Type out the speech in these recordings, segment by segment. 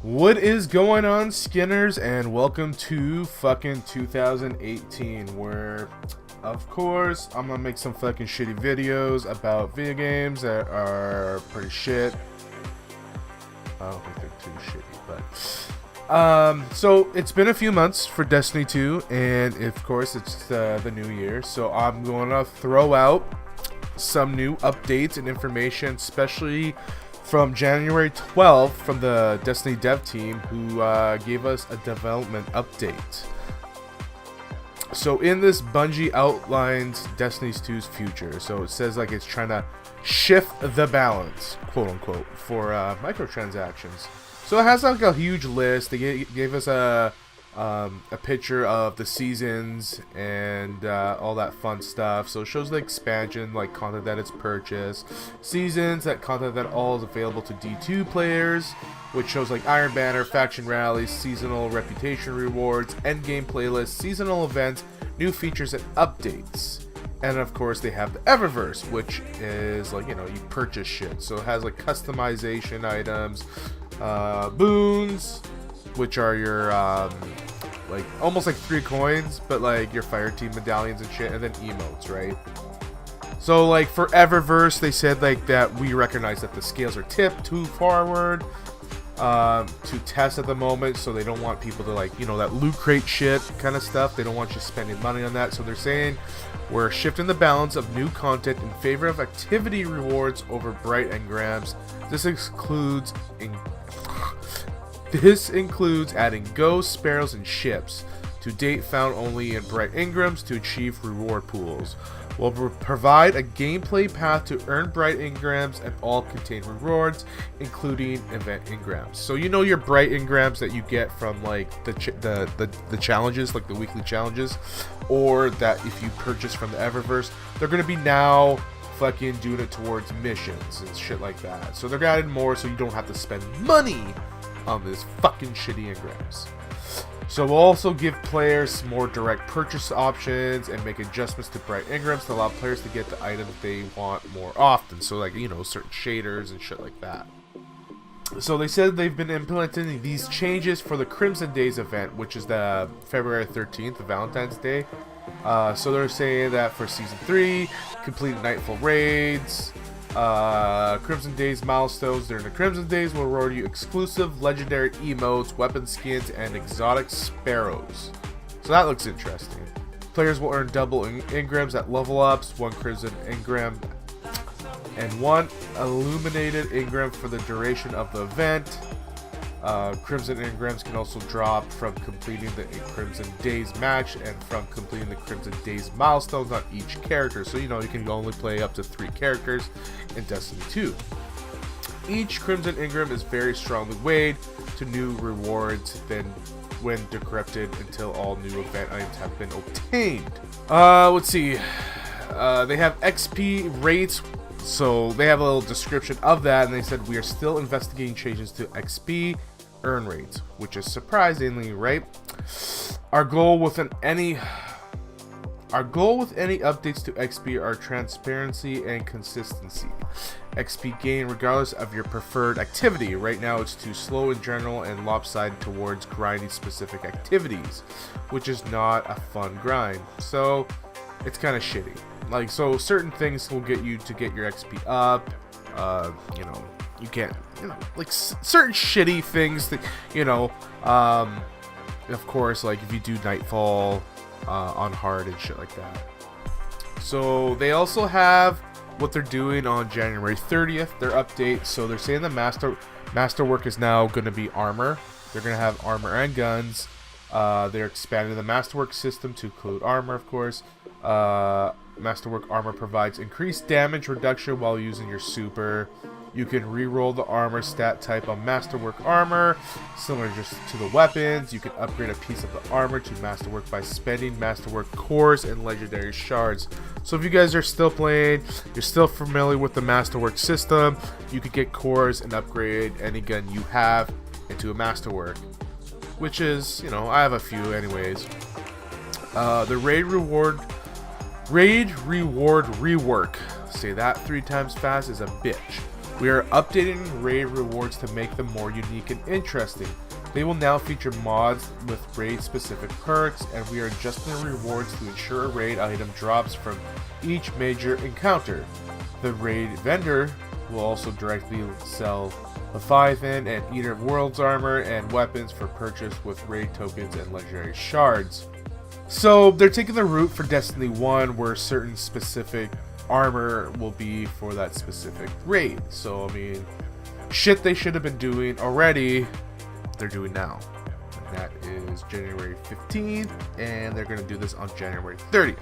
What is going on, Skinners, and welcome to fucking 2018, where, of course, I'm gonna make some fucking shitty videos about video games that are pretty shit. I don't think they're too shitty, but so it's been a few months for Destiny 2, and of course it's the new year, so I'm gonna throw out some new updates and information, especially from January 12th from the Destiny dev team, who gave us a development update. So in this, Bungie outlines Destiny 2's future. So it says like it's trying to shift the balance, quote unquote, for microtransactions. So it has like a huge list. They gave us a picture of the seasons and all that fun stuff. So it shows the expansion, like content that it's purchased, seasons, that content that all is available to D2 players, which shows like Iron Banner, faction rallies, seasonal reputation rewards, endgame playlists, seasonal events, new features and updates. And of course they have the Eververse, which is like, you know, you purchase shit. So it has like customization items, boons, which are your like almost like 3 coins, but like your fire team medallions and shit, and then emotes, right? So like for Eververse, they said like that we recognize that the scales are tipped too forward to test at the moment, so they don't want people to, like, you know, that loot crate shit kind of stuff. They don't want you spending money on that, so they're saying we're shifting the balance of new content in favor of activity rewards over bright engrams. This includes adding ghosts, sparrows, and ships, to date found only in bright engrams, to achieve reward pools. We'll provide a gameplay path to earn bright engrams, and all contain rewards, including event engrams. So you know your bright engrams that you get from like the challenges, like the weekly challenges, or that if you purchase from the Eververse, they're gonna be now fucking doing it towards missions and shit like that. So they're adding more, so you don't have to spend money on this fucking shitty engrams. So we'll also give players more direct purchase options and make adjustments to bright engrams to allow players to get the items they want more often. So like, you know, certain shaders and shit like that. So they said they've been implementing these changes for the Crimson Days event, which is the February 13th, the Valentine's Day. So they're saying that for Season 3, complete Nightfall raids, Crimson Days milestones during the Crimson Days will reward you exclusive legendary emotes, weapon skins, and exotic sparrows. So that looks interesting. Players will earn double engrams at level ups, 1 Crimson engram and 1 illuminated engram for the duration of the event. Crimson engrams can also drop from completing the Crimson Days match and from completing the Crimson Days milestones on each character. So, you know, you can only play up to 3 characters in Destiny 2. Each Crimson engram is very strongly weighted to new rewards than when decrypted until all new event items have been obtained. Let's see. They have XP rates. So they have a little description of that, and they said we are still investigating changes to XP earn rates, which is surprisingly right. Our goal with any updates to XP are transparency and consistency. XP gain regardless of your preferred activity. Right now it's too slow in general and lopsided towards grinding specific activities, which is not a fun grind. So it's kind of shitty. Like, so certain things will get you to get your XP up. You know, you can't, you know, like certain shitty things that, you know, of course, like if you do Nightfall on hard and shit like that. So they also have what they're doing on January 30th, their update. So they're saying the masterwork is now going to be armor. They're going to have armor and guns. They're expanding the masterwork system to include armor, of course. Masterwork armor provides increased damage reduction while using your super. You can reroll the armor stat type on Masterwork armor, similar just to the weapons. You can upgrade a piece of the armor to Masterwork by spending Masterwork cores and legendary shards. So if you guys are still playing, you're still familiar with the Masterwork system, you could get cores and upgrade any gun you have into a Masterwork, which is, you know, I have a few anyways. The raid reward rework, say that 3 times fast, is a bitch. We are updating raid rewards to make them more unique and interesting. They will now feature mods with raid-specific perks, and we are adjusting the rewards to ensure a raid item drops from each major encounter. The raid vendor will also directly sell Leviathan and Eater of Worlds armor and weapons for purchase with raid tokens and legendary shards. So they're taking the route for Destiny 1 where certain specific armor will be for that specific raid. So I mean, shit they should have been doing already, they're doing now. And that is January 15th, and they're going to do this on January 30th.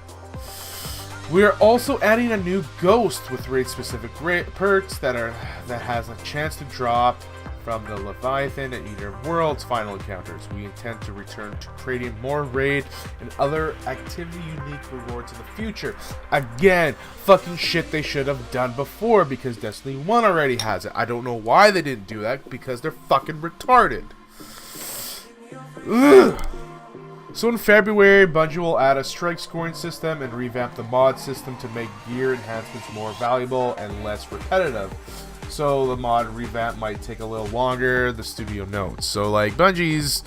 We are also adding a new ghost with raid specific perks that has a chance to drop from the Leviathan and Eater of Worlds final encounters. We intend to return to creating more raid and other activity unique rewards in the future. Again, fucking shit they should have done before, because Destiny 1 already has it. I don't know why they didn't do that, because they're fucking retarded. Ugh. So in February, Bungie will add a strike scoring system and revamp the mod system to make gear enhancements more valuable and less repetitive. So the mod revamp might take a little longer, the studio notes. So like Bungie's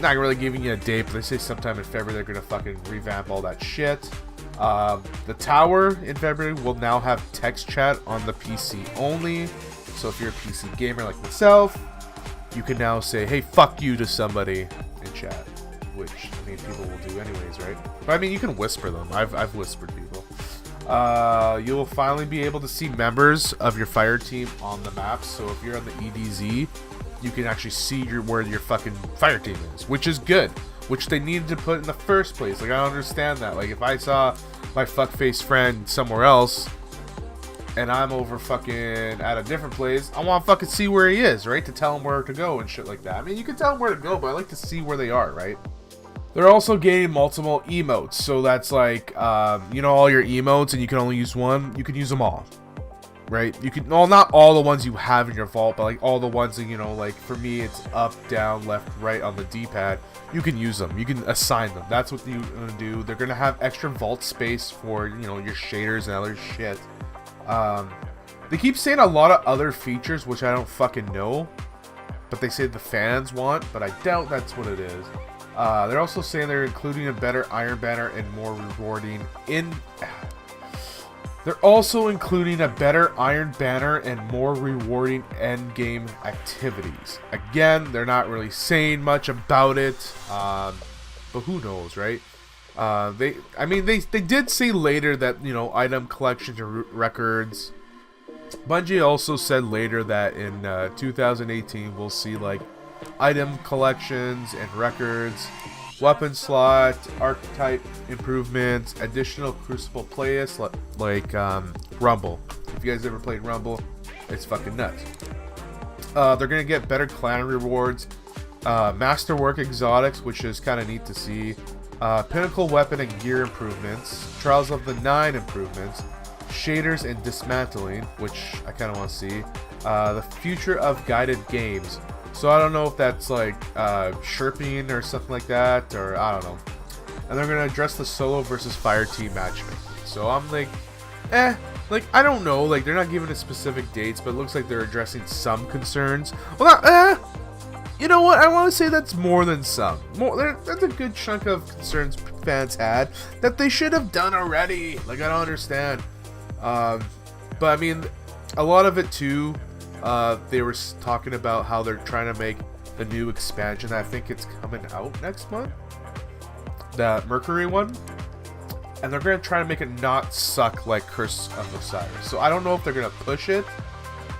not really giving you a date, but they say sometime in February they're gonna fucking revamp all that shit. The tower in February will now have text chat on the PC only. So if you're a PC gamer like myself, you can now say, hey, fuck you to somebody in chat. Which, I mean, people will do anyways, right? But I mean, you can whisper them. I've whispered people. You will finally be able to see members of your fire team on the map. So if you're on the EDZ, you can actually see where your fucking fire team is, which is good. Which they needed to put in the first place. Like, I don't understand that. Like, if I saw my fuckface friend somewhere else, and I'm over fucking at a different place, I want to fucking see where he is, right? To tell him where to go and shit like that. I mean, you can tell him where to go, but I like to see where they are, right? They're also getting multiple emotes, so that's like, you know, all your emotes, and you can only use one. You can use them all, right? You can, well, not all the ones you have in your vault, but like all the ones that, you know, like for me, it's up, down, left, right on the D-pad. You can use them. You can assign them. That's what you're gonna do. They're gonna have extra vault space for, you know, your shaders and other shit. They keep saying a lot of other features, which I don't fucking know, but they say the fans want, but I doubt that's what it is. They're also saying they're including a better Iron Banner and more rewarding They're also including a better Iron Banner and more rewarding endgame activities. Again, they're not really saying much about it, but who knows, right? They did say later that, you know, item collections and records. Bungie also said later that in 2018 we'll see like item collections and records, weapon slot, archetype improvements, additional Crucible playlists like Rumble. If you guys ever played Rumble, it's fucking nuts. They're gonna get better clan rewards, masterwork exotics, which is kind of neat to see, pinnacle weapon and gear improvements, Trials of the Nine improvements, shaders and dismantling, which I kind of want to see, the future of guided games. So I don't know if that's like Sherping or something like that, or I don't know. And they're gonna address the solo versus fire team matchmaking. So I'm like, like I don't know. Like they're not giving us specific dates, but it looks like they're addressing some concerns. Well, not, you know what? I want to say that's more than some. That's a good chunk of concerns fans had that they should have done already. Like I don't understand. But I mean, a lot of it too. They were talking about how they're trying to make the new expansion. I think it's coming out next month, the Mercury one, and they're going to try to make it not suck like Curse of Osiris. So I don't know if they're going to push it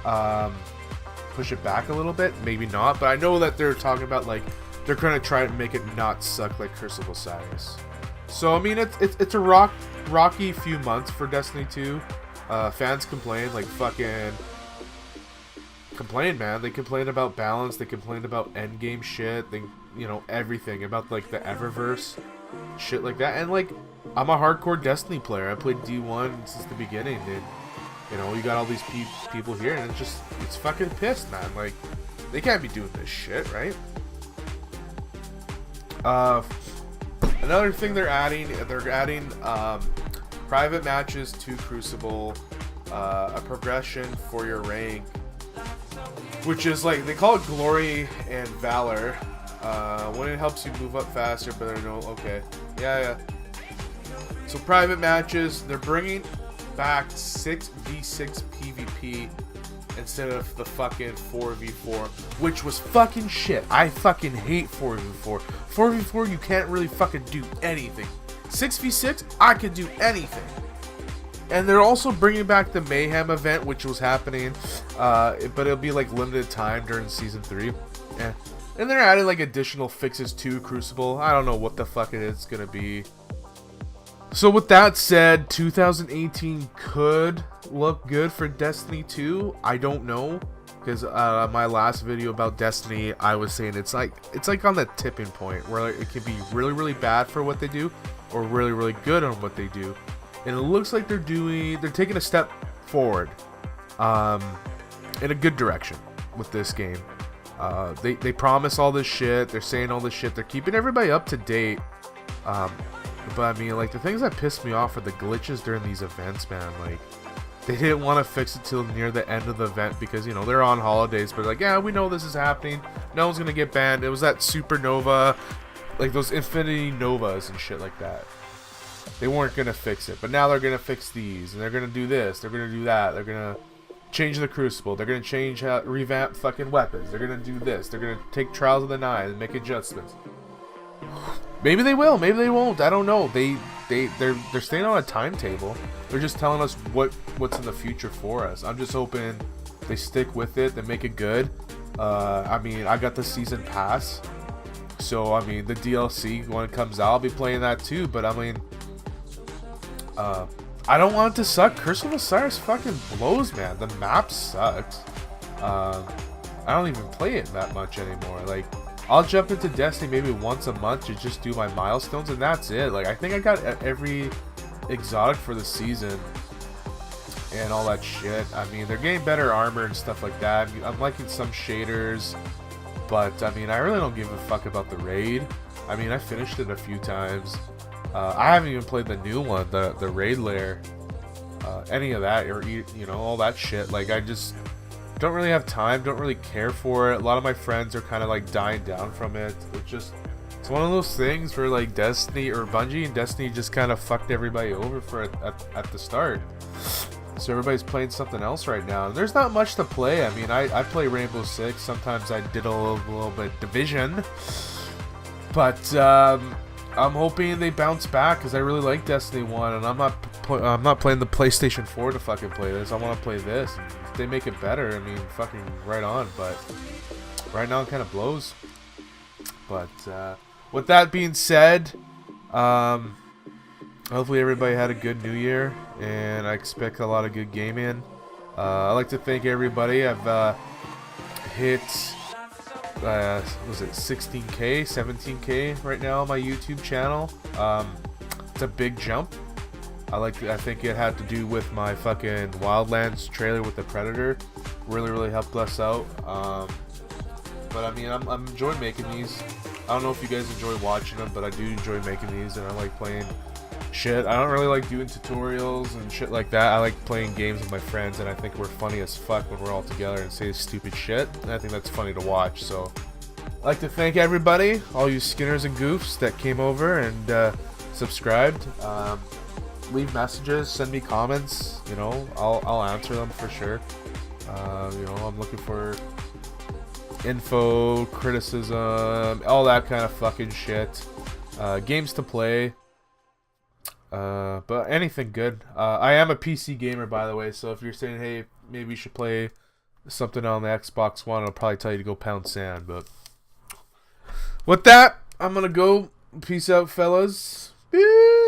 back a little bit, maybe not, but I know that they're talking about like they're going to try to make it not suck like Curse of Osiris. So I mean, it's a rocky few months for Destiny 2. Fans complain, like fucking complain, man. They complain about balance, they complain about endgame shit, they, you know, everything about like the Eververse shit like that. And like, I'm a hardcore Destiny player. I played D1 since the beginning, and you know, you got all these people here, and it's fucking pissed, man. Like, they can't be doing this shit, right? Another thing they're adding private matches to Crucible. a progression for your rank, which is like, they call it glory and valor. When it helps you move up faster, but I know, okay, yeah. So private matches, they're bringing back 6v6 PvP instead of the fucking 4v4, which was fucking shit. I fucking hate 4v4. 4v4, you can't really fucking do anything. 6v6, I can do anything. And they're also bringing back the Mayhem event, which was happening, but it'll be like limited time during Season 3. Yeah. And they're adding like additional fixes to Crucible. I don't know what the fuck it is gonna be. So with that said, 2018 could look good for Destiny 2. I don't know, because my last video about Destiny, I was saying it's like on the tipping point where it can be really, really bad for what they do, or really, really good on what they do. And it looks like they're taking a step forward, in a good direction with this game. They promise all this shit. They're saying all this shit. They're keeping everybody up to date. But I mean, like, the things that pissed me off are the glitches during these events, man. Like, they didn't want to fix it till near the end of the event because, you know, they're on holidays. But like, yeah, we know this is happening. No one's gonna get banned. It was that supernova, like those infinity novas and shit like that. They weren't gonna fix it, but now they're gonna fix these, and they're gonna do this. They're gonna do that. They're gonna change the Crucible. They're gonna change revamp fucking weapons. They're gonna do this. They're gonna take Trials of the Nine and make adjustments. Maybe they will. Maybe they won't. I don't know. They're staying on a timetable. They're just telling us what's in the future for us. I'm just hoping they stick with it. They make it good. I mean, I got the season pass, so I mean the DLC when it comes out, I'll be playing that too. But I mean, I don't want it to suck. Curse of Osiris fucking blows, man. The map sucks. I don't even play it that much anymore. Like, I'll jump into Destiny maybe once a month to just do my milestones, and that's it. Like, I think I got every exotic for the season and all that shit. I mean, they're getting better armor and stuff like that. I mean, I'm liking some shaders, but I mean, I really don't give a fuck about the raid. I mean, I finished it a few times. I haven't even played the new one, the raid lair, any of that, or you know, all that shit. Like, I just don't really have time, don't really care for it. A lot of my friends are kind of like dying down from it. It's one of those things where like Destiny or Bungie and Destiny just kind of fucked everybody over for it at the start. So everybody's playing something else right now. And there's not much to play. I mean, I play Rainbow Six. Sometimes I did a little bit Division. But I'm hoping they bounce back because I really like Destiny 1, and I'm not playing the PlayStation 4 to fucking play this. I want to play this. If they make it better, I mean, fucking right on. But right now it kind of blows. But with that being said, hopefully everybody had a good New Year, and I expect a lot of good gaming. I'd like to thank everybody. I've hit was it 16k 17k right now on my YouTube channel. It's a big jump. I think it had to do with my fucking Wildlands trailer with the Predator. Really helped us out. But I mean, I'm enjoying making these. I don't know if you guys enjoy watching them, but I do enjoy making these, and I like playing shit. I don't really like doing tutorials and shit like that. I like playing games with my friends, and I think we're funny as fuck when we're all together and say stupid shit, and I think that's funny to watch. So I'd like to thank everybody, all you skinners and goofs that came over and subscribed. Leave messages, send me comments, you know, I'll answer them for sure. You know, I'm looking for info, criticism, all that kind of fucking shit. Games to play. But anything good. I am a PC gamer, by the way, so if you're saying, hey, maybe you should play something on the Xbox One, I'll probably tell you to go pound sand. But with that, I'm gonna go. Peace out, fellas. Peace.